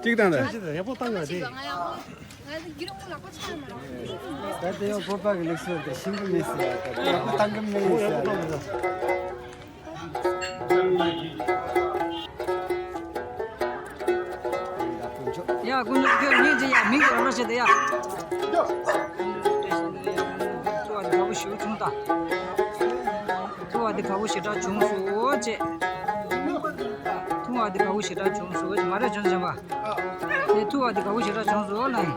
찍다네. Katanya bapak gelesir de şimdi neyse. Bu tangım neyse. 야, 군주 결미지야, 민기 얼마시대야? 좋아도 가고 싶어 준다. 좋아도 가고 싶다 중소지. 좋아도 가고 싶다 중소지 말해 좀 봐. 내 좋아도 가고 싶다 중소는.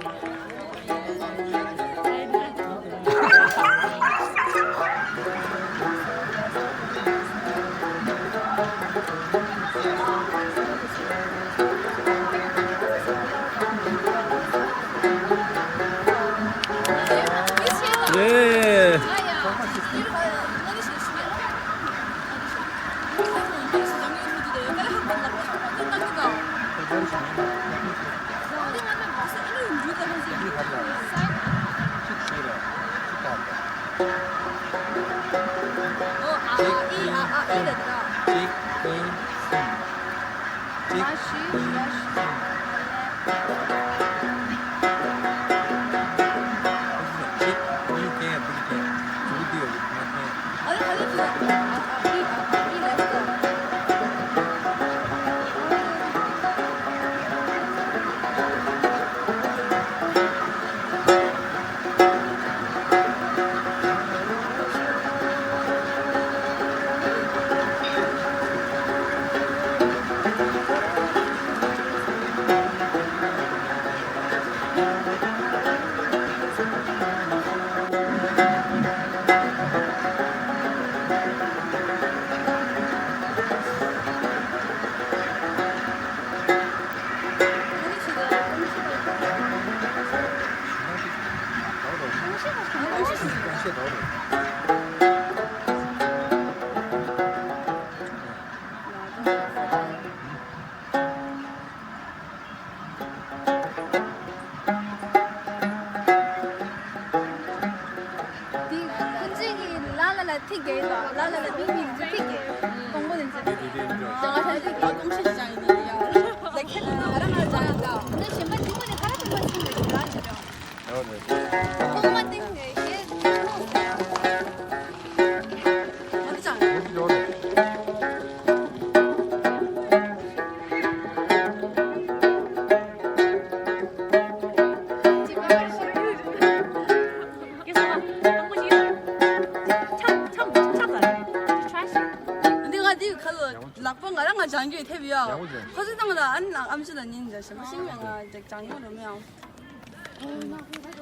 예. 장교의 태비야. 허주당다 안랑 암시는 인자. 什么新名啊？这长有什么样？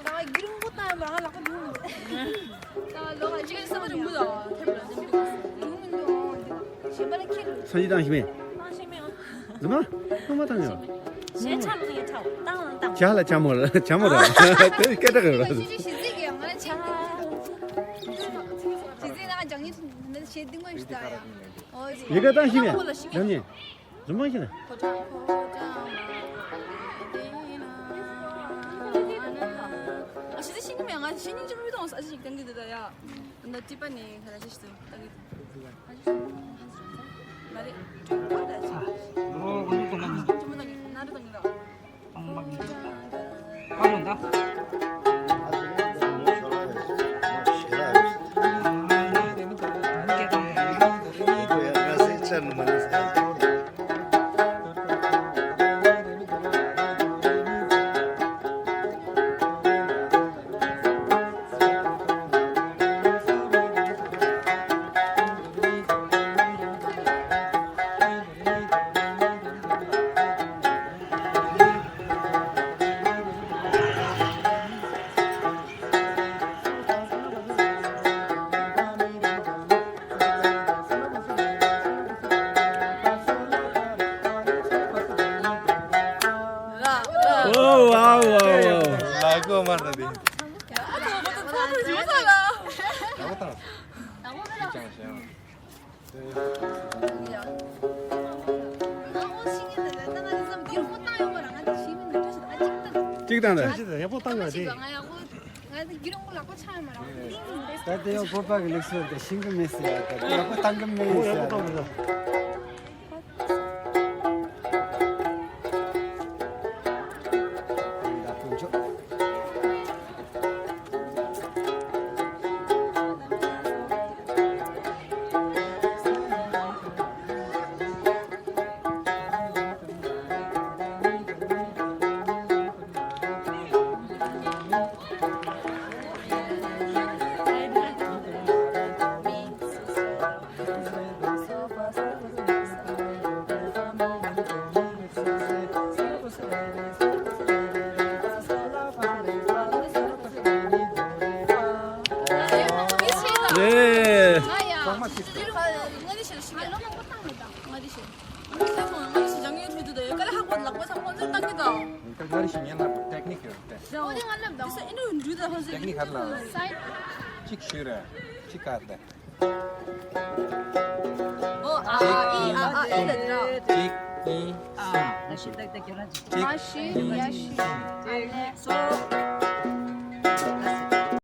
나 이런 것도 안 하려고 했는데. 나 너가 지금 쓰면 좀 무다. 태비는 좀 그러면요. 신발에 키를. 선지당 힘이. 怎么？干嘛当呀？谁唱不也唱，当然当。加了加没了，加没了，该这个了。 시즈게 양반에 차. 시즈게 나가 장이 근데 쉐딩 거 있다. 이거 당 힘이. 형님, 좀 하시네. 아 시즈 신경 양아 신경 좀 해도 사실 경기도다야. 나 집안에 하나 있어. 말이 좀 받아야지. 좀 나도 동다. 빠른다. 찍다네. 진짜 예뻐 땅 거지. 나도 요 보박 렉스올 때 싱글 메스 약간 당근 메스. 예뻐 땅 거지. 나쁜 쪽. 네. Teknik hadla. Çık şuraya. Çık hadla. Çık i 나 실력 때 결혼하지. çık i 소